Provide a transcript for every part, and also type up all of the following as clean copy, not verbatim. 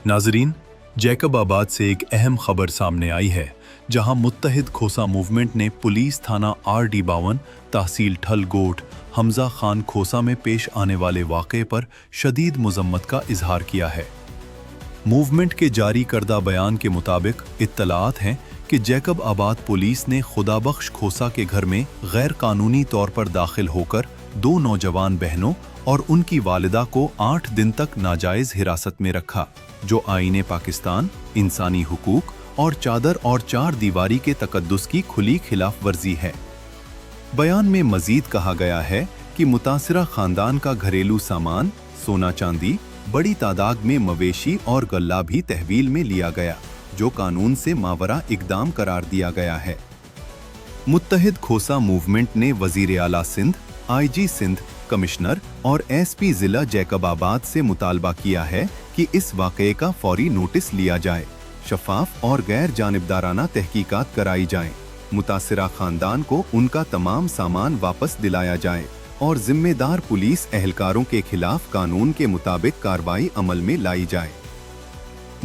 नाजरीन, जैकब आबाद से एक अहम खबर सामने आई है, जहां मुत्तहिद खोसा मूवमेंट ने पुलिस थाना RD52, तहसील ठलगोट, हमजा खान खोसा में पेश आने वाले वाक़े पर शदीद मज़म्मत का इजहार किया है। मूवमेंट के जारी करदा बयान के मुताबिक इत्तलात हैं कि जैकब आबाद पुलिस ने खुदाबख्श खोसा के घर में गैर कानूनी तौर पर दाखिल होकर 2 नौजवान बहनों और उनकी वालिदा को 8 दिन तक नाजायज हिरासत में रखा, जो आईने पाकिस्तान, इंसानी हुकूक और चादर और 4 दीवारी के तकद्दुस की खुली खिलाफ वर्जी है। बयान में मजीद कहा गया है कि मुतासिरा खानदान का घरेलू सामान, सोना चांदी, बड़ी तादाद में मवेशी और गल्ला भी तहवील में लिया गया, जो कानून से मावरा इकदाम करार दिया गया है। मुत्तहिद खोसा मूवमेंट ने वजीर आला सिंध, IG सिंध, कमिश्नर और SP जिला जैकब आबाद से मुतालबा किया है कि इस वाक़े का फौरी नोटिस लिया जाए, शफाफ और गैर जानिबदाराना तहकीकात कराई जाएं, मुतासिरा खानदान को उनका तमाम सामान वापस दिलाया जाए और जिम्मेदार पुलिस एहलकारों के खिलाफ कानून के मुताबिक कार्रवाई अमल में लाई जाए।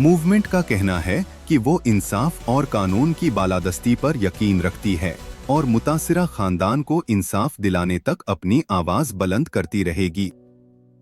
मूवमेंट का कहना है कि वो इंसाफ और कानून की बालादस्ती पर यकीन रखती है और मुतासिरा खानदान को इंसाफ दिलाने तक अपनी आवाज बुलंद करती रहेगी।